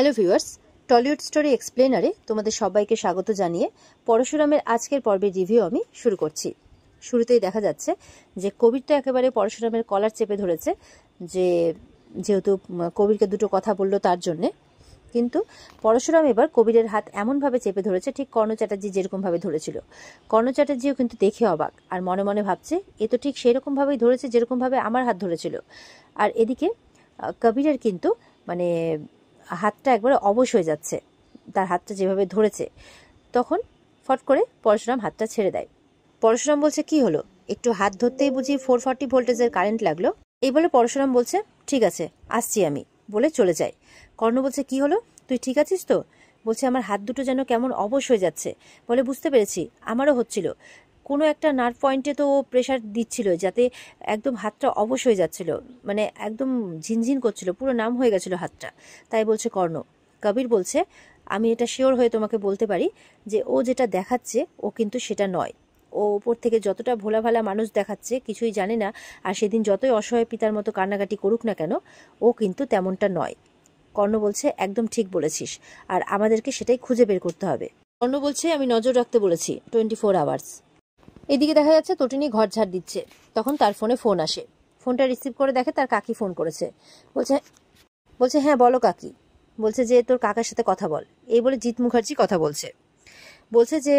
Hello viewers, Tollywood story এক্সপ্লেনারে তোমাদের সবাইকে স্বাগত জানিয়ে পরশুরামের আজকের পর্বের রিভিউ আমি শুরু করছি। শুরুতেই দেখা যাচ্ছে যে কবির তো একেবারে পরশুরামের কলার চেপে ধরেছে, যেহেতু কবিরকে দুটো কথা বলল তার জন্যে। কিন্তু পরশুরাম এবার কবিরের হাত এমনভাবে চেপে ধরেছে ঠিক কর্ণ চ্যাটার্জি যেরকমভাবে ধরেছিল। কর্ণ চ্যাটার্জিও কিন্তু দেখে অবাক, আর মনে মনে ভাবছে এ তো ঠিক সেরকমভাবেই ধরেছে যেরকমভাবে আমার হাত ধরেছিল। আর এদিকে কবিরের কিন্তু হাতটা একবারে অবশ হয়ে যাচ্ছে, তার হাতটা যেভাবে ধরেছে। তখন ফট করে পরশুরাম হাতটা ছেড়ে দেয়। পরশুরাম বলছে কি হলো, একটু হাত ধরতেই বুঝি 440 ভোল্টেজের কারেন্ট লাগলো। এই বলে পরশুরাম বলছে ঠিক আছে আসছি আমি, বলে চলে যায়। কর্ণ বলছে কি হলো, তুই ঠিক আছিস তো? বলছে আমার হাত দুটো যেন কেমন অবশ হয়ে যাচ্ছে। বলে বুঝতে পেরেছি, আমারও হচ্ছিল, কোনো একটা নার্ভ পয়েন্টে তো প্রেশার দিচ্ছিল যাতে একদম হাতটা অবশ হয়ে যাচ্ছিল, একদম ঝিনঝিন করছিল, পুরো নাম হয়ে গেছিল হাতটা। তাই বলছে কর্ণ। কবির বলছে আমি এটা শিওর হয়ে তোমাকে বলতে পারি যে ও যেটা দেখাচ্ছে ও কিন্তু সেটা নয়। ও উপর থেকে যতটা ভোলা ভালা মানুষ দেখাচ্ছে, কিছুই জানে না, আর সেদিন যতই অসহায় পিতার মতো কান্নাকাটি করুক না কেন, ও কিন্তু তেমনটা নয়। কর্ণ বলছে একদম ঠিক বলেছিস, আর আমাদেরকে সেটাই খুঁজে বের করতে হবে। কর্ণ বলছে আমি নজর রাখতে বলেছি 24 আওয়ার্স। এদিকে দেখা যাচ্ছে তটিনী ঘর ঝাড় দিচ্ছে, তখন তার ফোনে ফোন আসে। ফোনটা রিসিভ করে দেখে তার কাকি ফোন করেছে। বলছে হ্যাঁ বলো কাকি। বলছে যে তোর কাকার সাথে কথা বল। এই বলে জিৎ মুখার্জি কথা বলছে। বলছে যে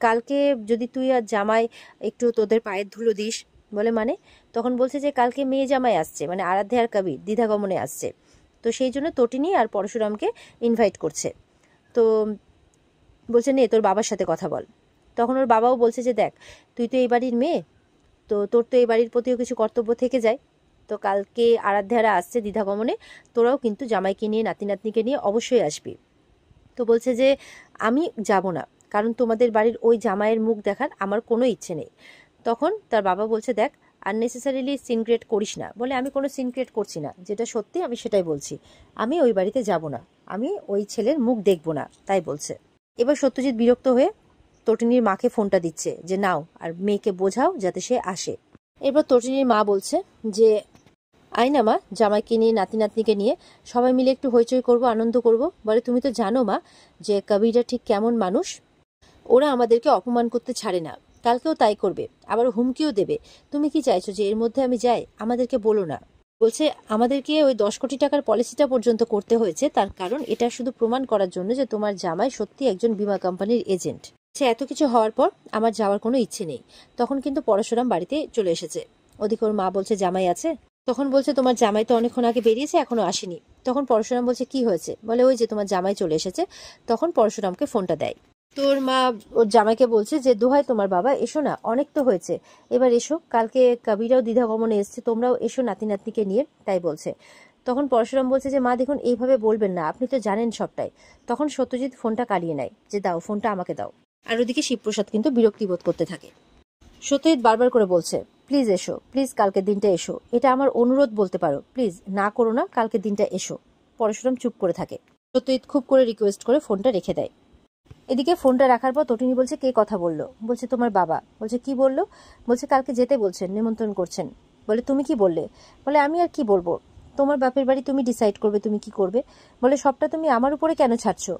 কালকে যদি তুই আর জামাই একটু তোদের পায়ের ধুলো দিস। বলে তখন বলছে যে কালকে মেয়ে জামাই আসছে, আরাধ্যা আর কবির দ্বিধাগমনে আসছে, তো সেই জন্য তটিনী আর পরশুরামকে ইনভাইট করছে। তো বলছে নে তোর বাবার সাথে কথা বল। তখন ওর বাবাও বলছে যে দেখ তুই তো এই বাড়ির মেয়ে, তো তোর তো এই বাড়ির প্রতিও কিছু কর্তব্য থেকে যায়, তো কালকে আরাধ্যারা আসছে দ্বিধাগমনে, তোরাও কিন্তু জামাইকে নিয়ে নাতি নাতনিকে নিয়ে অবশ্যই আসবি। তো বলছে যে আমি যাব না, কারণ তোমাদের বাড়ির ওই জামাইয়ের মুখ দেখার আমার কোনো ইচ্ছে নেই। তখন তার বাবা বলছে দেখ আননেসেসারিলি সিন ক্রিয়েট করিস না। বলে আমি কোনো সিন ক্রিয়েট করছি না, যেটা সত্যি আমি সেটাই বলছি। আমি ওই বাড়িতে যাব না, আমি ওই ছেলের মুখ দেখব না, তাই বলছে। এবার সত্যজিৎ বিরক্ত হয়ে তটিনীর মাকে ফোনটা দিচ্ছে যে নাও আর মেয়েকে বোঝাও যাতে সে আসে। এরপর তটিনীর মা বলছে যে আইনা মা, জামাইকে নিয়ে নাতি নাতনিকে নিয়ে সবাই মিলে একটু হইচই করব, আনন্দ করব। বলে তুমি তো জানো মা যে কবিরা ঠিক কেমন মানুষ, ওরা আমাদেরকে অপমান করতে ছাড়ে না, কালকেও তাই করবে, আবার হুমকিও দেবে। তুমি কি চাইছো যে এর মধ্যে আমি যাই? আমাদেরকে বলো না। বলছে আমাদেরকে ওই 10 কোটি টাকার পলিসিটা পর্যন্ত করতে হয়েছে, তার কারণ এটা শুধু প্রমাণ করার জন্য যে তোমার জামাই সত্যি একজন বীমা কোম্পানির এজেন্ট। সে এত কিছু হওয়ার পর আমার যাওয়ার কোনো ইচ্ছে নেই। তখন কিন্তু পরশুরাম বাড়িতে চলে এসেছে। ওদিকে ওর মা বলছে জামাই আছে। তখন বলছে তোমার জামাই তো অনেকক্ষণ আগে বেরিয়েছে, এখনো আসেনি। তখন পরশুরাম বলছে কি হয়েছে? বলে ওই যে তোমার জামাই চলে এসেছে। তখন পরশুরামকে ফোনটা দেয়। তোর মা ওর জামাইকে বলছে যে দোহাই তোমার বাবা, এসো না, অনেক তো হয়েছে, এবার এসো, কালকে কবিরাও দ্বিধাগমনে এসছে, তোমরাও এসো নাতি নাতনিকে নিয়ে, তাই বলছে। তখন পরশুরাম বলছে যে মা দেখুন এইভাবে বলবেন না, আপনি তো জানেন সবটাই। তখন সত্যজিৎ ফোনটা কাড়িয়ে নেয় যে দাও ফোনটা আমাকে দাও। আর ওদিকে শিবপ্রসাদ কিন্তু বিরক্তি বোধ করতে থাকে। সত্যজিৎ বারবার করে বলছে প্লিজ এসো, প্লিজ কালকের দিনটা এসো, এটা আমার অনুরোধ বলতে পারো, প্লিজ না করো না, কালকের দিনটা এসো। পরশুরাম চুপ করে থাকে। সত্যজিৎ খুব করে রিকোয়েস্ট করে ফোনটা রেখে দেয়। এদিকে ফোনটা রাখার পর তটিনী বলছে কে কথা বললো? বলছে তোমার বাবা। বলছে কি বললো? বলছে কালকে যেতে বলছেন, নিমন্ত্রণ করছেন। বলে তুমি কি বললে? বলে আমি আর কি বলবো, তোমার বাপের বাড়ি, তুমি ডিসাইড করবে তুমি কি করবে। বলে সবটা তুমি আমার উপরে কেন ছাড়ছো?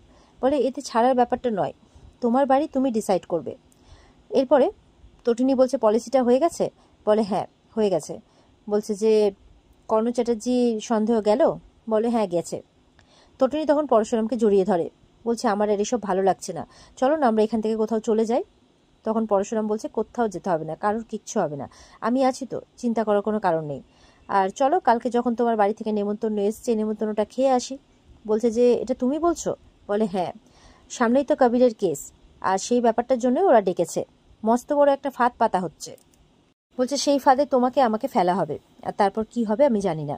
বলে এতে ছাড়ার ব্যাপারটা নয়, তোমার বাড়ি, তুমি ডিসাইড করবে। এরপরে তটিনী বলছে পলিসিটা হয়ে গেছে? বলে হ্যাঁ হয়ে গেছে। বলছে যে কর্ণ চ্যাটার্জি সন্দেহ গেল? বলে হ্যাঁ গেছে। তটিনী তখন পরশুরামকে জড়িয়ে ধরে, বলছে আমার আর এসব ভালো লাগছে না, চলো না আমরা এখান থেকে কোথাও চলে যাই। তখন পরশুরাম বলছে কোথাও যেতে হবে না, কারোর কিচ্ছু হবে না, আমি আছি তো, চিন্তা করার কোনো কারণ নেই। আর চলো কালকে যখন তোমার বাড়ি থেকে নেমন্তন্ন এসছে, নেমন্তন্নটা খেয়ে আসি। বলছে যে এটা তুমি বলছো? বলে হ্যাঁ, সামনেই তো কবিরের কেস, আর সেই ব্যাপারটার জন্যই ওরা ডেকেছে, মস্ত বড় একটা ফাঁদ পাতা হচ্ছে। বলছে সেই ফাঁদে তোমাকে আমাকে ফেলা হবে, আর তারপর কি হবে আমি জানি না।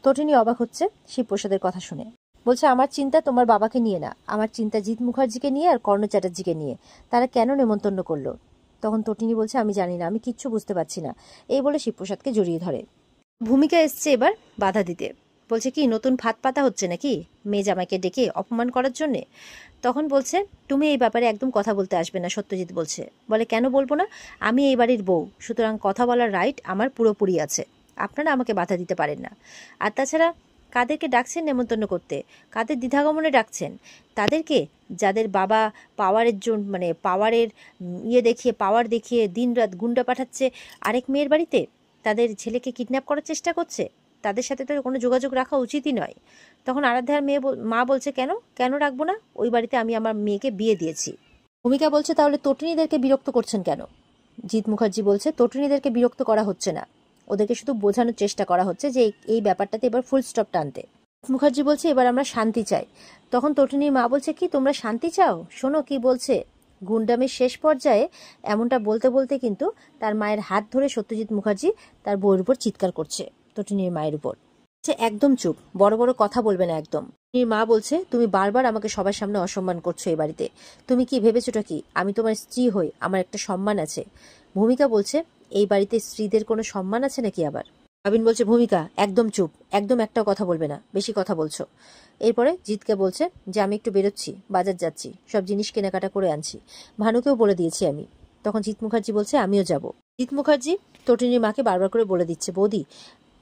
তটিনী অবাক হচ্ছে শিবপ্রসাদের কথা শুনে। বলছে আমার চিন্তা তোমার বাবাকে নিয়ে না, আমার চিন্তা জিৎ মুখার্জিকে নিয়ে আর কর্ণ চ্যাটার্জিকে নিয়ে, তারা কেন নেমন্তন্ন করলো। তখন তটিনী বলছে আমি জানি না, আমি কিচ্ছু বুঝতে পারছি না। এই বলে শিবপ্রসাদকে জড়িয়ে ধরে। ভূমিকা এসছে এবার বাধা দিতে। বলছে কি নতুন ফাঁদ পাতা হচ্ছে নাকি মেয়ে জামাইকে ডেকে অপমান করার জন্যে? তখন বলছে তুমি এই ব্যাপারে একদম কথা বলতে আসবে না। সত্যজিৎ বলছে। বলে কেন বলবো না, আমি এই বাড়ির বউ, সুতরাং কথা বলার রাইট আমার পুরোপুরি আছে, আপনারা আমাকে বাধা দিতে পারেন না। আর তাছাড়া কাদেরকে ডাকছেন নেমন্তন্ন করতে? কাদের দ্বিধাগমনে ডাকছেন? তাদেরকে, যাদের বাবা পাওয়ারের জন্য মানে পাওয়ারের দেখিয়ে পাওয়ার দেখিয়ে দিনরাত গুন্ডা পাঠাচ্ছে আরেক মেয়ের বাড়িতে, তাদের ছেলেকে কিডন্যাপ করার চেষ্টা করছে। তাদের সাথে তো কোনো যোগাযোগ রাখা উচিতই নয়। তখন আরাধ্যার মা বলছে, কেন কেন রাখবো না? ওই বাড়িতে আমি আমার মেয়েকে বিয়ে দিয়েছি। ভূমিকা বলছে, তাহলে তটিনীদেরকে বিরক্ত করছেন কেন? জিৎ মুখার্জি বলছে, তটিনীদেরকে বিরক্ত করা হচ্ছে না, ওদেরকে শুধু বোঝানোর চেষ্টা করা হচ্ছে যে এই ব্যাপারটাতে এবার ফুল স্টপ টানতে। মুখার্জি বলছে, এবার আমরা শান্তি চাই। তখন তটিনীর মা বলছে, কি তোমরা শান্তি চাও? শোনো কি বলছে। গুন্ডামের শেষ পর্যায়ে এমনটা বলতে বলতে কিন্তু তার মায়ের হাত ধরে সত্যজিৎ মুখার্জি তার বউয়ের উপর চিৎকার করছে, তটিনীর মায়ের উপর। একদম চুপ, বড় বড় কথা বলবে না একদম। মা বলছে, তুমি বারবার আমাকে সবার সামনে অসম্মান করছো এই বাড়িতে। তুমি কি ভেবেছোটা কি আমি তোমার স্ত্রী হই, আমার একটা সম্মান আছে? ভূমিকা বলছে, এই বাড়িতে স্ত্রীদের কোনো সম্মান আছে নাকি আবার? আবিন বলছে, ভূমিকা একদম চুপ, একদম একটাও কথা বলবে না, বেশি কথা বলছো। এরপরে জিৎকে বলছে যে আমি একটু বেরোচ্ছি, বাজার যাচ্ছি, সব জিনিস কেনাকাটা করে আনছি, ভানুকেও বলে দিয়েছি আমি। তখন জিৎ মুখার্জি বলছে, আমিও যাব। জিৎ মুখার্জি তটিনীর মাকে বারবার করে বলে দিচ্ছে, বৌদি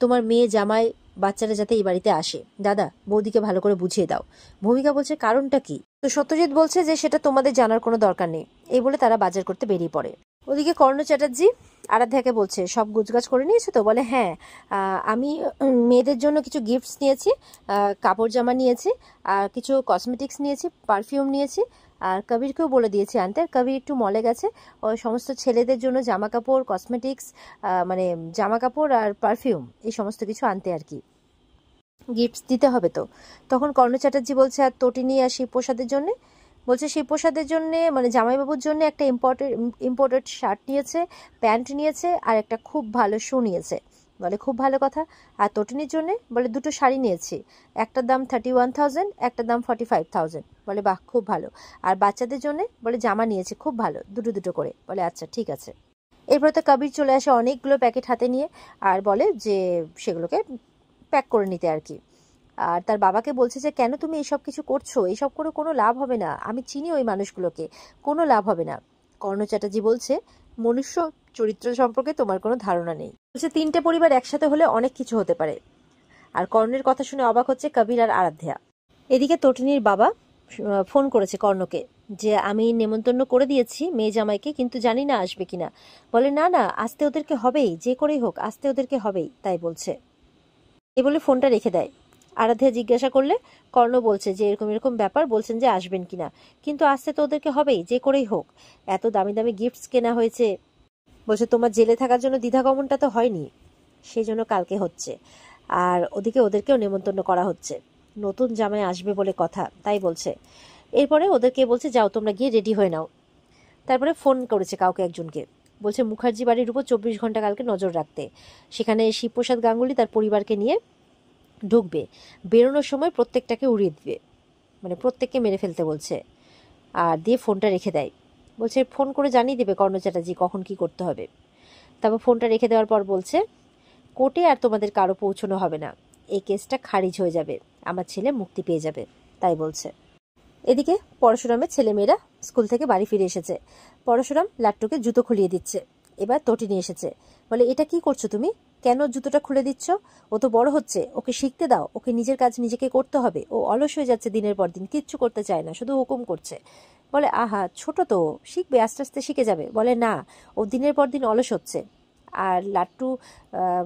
তোমার মেয়ে জামাই বাচ্চারা যাতে এই বাড়িতে আসে, দাদা বৌদিকে ভালো করে বুঝিয়ে দাও। ভূমিকা বলছে, কারণটা কি? তো সত্যজিৎ বলছে যে সেটা তোমাদের জানার কোনো দরকার নেই। এই বলে তারা বাজার করতে বেরিয়ে পড়ে। ওদিকে কর্ণ চ্যাটার্জি আরাধ্যাকে বলছে, সব গুজগাছ করে নিয়েছো তো? বলে, হ্যাঁ, আমি মেয়েদের জন্য কিছু গিফটস নিয়েছি, কাপড় জামা নিয়েছি, আর কিছু কসমেটিক্স নিয়েছি, পারফিউম নিয়েছি, আর কবিরকেও বলে দিয়েছি আনতে। আর কবির একটু মলে গেছে, ওই সমস্ত ছেলেদের জন্য জামা কাপড়, কসমেটিক্স, মানে জামা কাপড় আর পারফিউম, এই সমস্ত কিছু আনতে আর কি, গিফটস দিতে হবে তো। তখন কর্ণ চ্যাটার্জি বলছে, আর তটিনী আর শিবপ্রসাদের জন্য? বলছে শিবপ্রসাদের জন্য মানে জামাইবাবুর জন্য একটা ইম্পোর্টেড শার্ট নিয়েছে, প্যান্ট নিয়েছে, আর একটা খুব ভালো শু নিয়েছে। বলে, খুব ভালো কথা। আর তটিনীর জন্য? বলে, দুটো শাড়ি নিয়েছি, একটার দাম 31,000, একটার দাম 45,000। বলে, বাহ, খুব ভালো। আর বাচ্চাদের জন্য? বলে, জামা নিয়েছি, খুব ভালো, দুটো দুটো করে। বলে, আচ্ছা ঠিক আছে। এরপরে তো কবির চলে আসে অনেকগুলো প্যাকেট হাতে নিয়ে, আর বলে যে সেগুলোকে প্যাক করে নিতে আর কি। আর তার বাবাকে বলছে যে, কেন তুমি এইসব কিছু করছো? এইসব করে কোনো লাভ হবে না, আমি চিনি ওই মানুষগুলোকে, কোনো লাভ হবে না। কর্ণ চ্যাটার্জি বলছে, মনুষ্য চরিত্র সম্পর্কে তোমার কোনো ধারণা নেই। বলছে, তিনটে পরিবার একসাথে হলে অনেক কিছু হতে পারে। আর কর্ণের কথা শুনে অবাক হচ্ছে কবির আর আরাধ্যা। এদিকে তটিনীর বাবা ফোন করেছে কর্ণকে যে, আমি নেমন্তন্ন করে দিয়েছি মেয়ে জামাইকে, কিন্তু জানি না আসবে কিনা। বলে, না না, আসতে ওদেরকে হবেই, যে করেই হোক আসতে ওদেরকে হবেই, তাই বলছে। এ বলে ফোনটা রেখে দেয়। আরাধ্যা জিজ্ঞাসা করলে কর্ণ বলছে যে এরকম এরকম ব্যাপার, বলছেন যে আসবেন কিনা, কিন্তু আসতে তো ওদেরকে হবেই, যে করেই হোক। এত দামি দামি গিফটস কেনা হয়েছে। বলছে, তোমার জেলে থাকার জন্য দ্বিধাগমনটা তো হয়নি, সেই জন্য কালকে হচ্ছে। আর ওদিকে ওদেরকেও নেমন্তন্ন করা হচ্ছে, নতুন জামাই আসবে বলে কথা, তাই বলছে। এরপরে ওদেরকে বলছে, যাও তোমরা গিয়ে রেডি হয়ে নাও। তারপরে ফোন করেছে কাউকে একজনকে, বলছে মুখার্জি বাড়ির উপর 24 ঘন্টা কালকে নজর রাখতে। সেখানে শিবপ্রসাদ গাঙ্গুলি তার পরিবারকে নিয়ে ঢুকবে, বেরোনোর সময় প্রত্যেকটাকে উড়িয়ে দিবে, মানে প্রত্যেককে মেরে ফেলতে বলছে। আর দিয়ে ফোনটা রেখে দেয়। বলছে ফোন করে জানিয়ে দেবে কর্ণ চ্যাটার্জি কখন কি করতে হবে। তারপর ফোনটা রেখে দেওয়ার পর বলছে, কোর্টে আর তোমাদের কারো পৌঁছানো হবে না, এই কেসটা খারিজ হয়ে যাবে, আমার ছেলে মুক্তি পেয়ে যাবে, তাই বলছে। এদিকে পরশুরামের ছেলেমেয়েরা স্কুল থেকে বাড়ি ফিরে এসেছে। পরশুরাম লাট্টুকে জুতো খুলিয়ে দিচ্ছে। এবার তটিনী এসেছে, বলে, এটা কি করছো তুমি? কেন জুতোটা খুলে দিচ্ছ? ও তো বড় হচ্ছে, ওকে শিখতে দাও, ওকে নিজের কাজ নিজেকে করতে হবে। ও অলস হয়ে যাচ্ছে দিনের পর দিন, কিচ্ছু করতে চায় না, শুধু হুকুম করছে। বলে, আহা, ছোট তো, শিখবে, আস্তে আস্তে শিখে যাবে। বলে, না, ও দিনের পর দিন অলস হচ্ছে। আর লাট্টু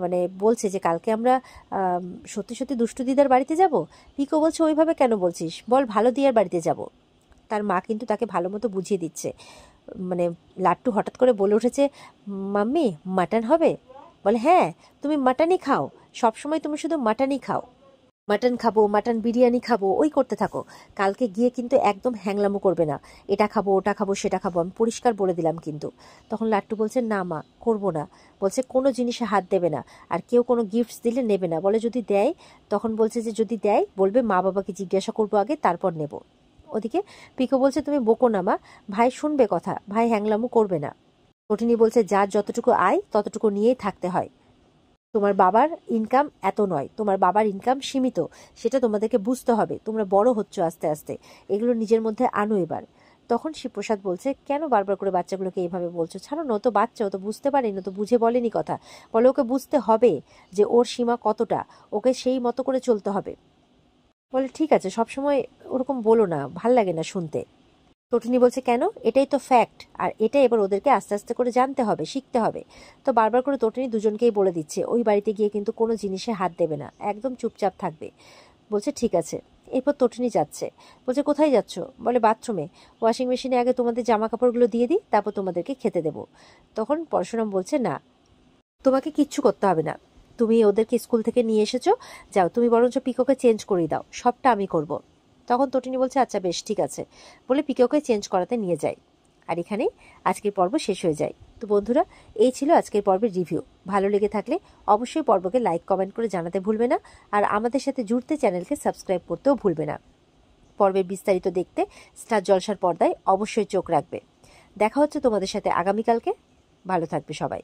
মানে বলছে যে কালকে আমরা সত্যি সত্যি দুষ্টু দিদার বাড়িতে যাব। পিকো বলছে, ওইভাবে কেন বলছিস, বল ভালো দিয়ার বাড়িতে যাব। তার মা কিন্তু তাকে ভালো মতো বুঝিয়ে দিচ্ছে। মানে লাট্টু হঠাৎ করে বলে উঠেছে, মাম্মি মাটন হবে? বলে, হ্যাঁ, তুমি মাটনই খাও, সবসময় তুমি শুধু মাটনই খাও, মাটন খাবো, মাটন বিরিয়ানি খাবো, ওই করতে থাকো। কালকে গিয়ে কিন্তু একদম হ্যাংলামো করবে না, এটা খাবো ওটা খাবো সেটা খাবো, আমি পরিষ্কার বলে দিলাম কিন্তু। তখন লাট্টু বলছে, না মা, করবো না। বলছে, কোনো জিনিসে হাত দেবে না, আর কেউ কোনো গিফটস দিলে নেবে না। বলে, যদি দেয়? তখন বলছে যে যদি দেয় বলবে মা বাবাকে জিজ্ঞাসা করবো আগে, তারপর নেব। ওদিকে পিকো বলছে, তুমি বকো না মা, ভাই শুনবে কথা, ভাই হ্যাংলামো করবে না। তটিনী বলছে, যার যতটুকু আয় ততটুকু নিয়েই থাকতে হয়, তোমার বাবার ইনকাম এত নয়, তোমার বাবার ইনকাম সীমিত, সেটা তোমাদেরকে বুঝতে হবে, তোমরা বড় হচ্ছ আস্তে আস্তে, এগুলো নিজের মধ্যে আনো এবার। তখন শিবপ্রসাদ বলছে, কেন বারবার করে বাচ্চাগুলোকে এইভাবে বলছো? ছাড়ো না, ও তো বাচ্চা, ও তো বুঝতে পারেনি, ও তো বুঝে বলেনি কথা। বলে ওকে বুঝতে হবে যে ওর সীমা কতটা, ওকে সেই মতো করে চলতে হবে। বলে ঠিক আছে, সবসময় ওরকম বলো না, ভাল লাগে না শুনতে। তটিনী বলছে, কেন? এটাই তো ফ্যাক্ট, আর এটা এবার ওদেরকে আস্তে আস্তে করে জানতে হবে, শিখতে হবে। তো বারবার করে তটিনী দুজনকেই বলে দিচ্ছে ওই বাড়িতে গিয়ে কিন্তু কোনো জিনিসে হাত দেবে না, একদম চুপচাপ থাকবে। বলছে ঠিক আছে। এরপর তটিনী যাচ্ছে। বলছে কোথায় যাচ্ছ? বলে বাথরুমে। ওয়াশিং মেশিনে আগে তোমাদের জামা কাপড়গুলো দিয়ে দিই, তারপর তোমাদেরকে খেতে দেবো। তখন পরশুরাম বলছে, না, তোমাকে কিচ্ছু করতে হবে না, তুমি ওদেরকে স্কুল থেকে নিয়ে এসেছো, যাও, তুমি বরঞ্চ পিকোকে চেঞ্জ করিয়ে দাও, সবটা আমি করব। তখন তটিনী বলছে আচ্ছা বেশ, ঠিক আছে, বলে পিকোকে চেঞ্জ করাতে নিয়ে যায়। আর এখানেই আজকের পর্ব শেষ হয়ে যায়। তো বন্ধুরা, এই ছিল আজকের পর্বের রিভিউ। ভালো লেগে থাকলে অবশ্যই পর্বকে লাইক কমেন্ট করে জানাতে ভুলবে না, আর আমাদের সাথে জুড়তে চ্যানেলকে সাবস্ক্রাইব করতেও ভুলবে না। পর্বের বিস্তারিত দেখতে স্টার জলসার পর্দায় অবশ্যই চোখ রাখবে। দেখা হচ্ছে তোমাদের সাথে আগামীকালকে। ভালো থাকবে সবাই।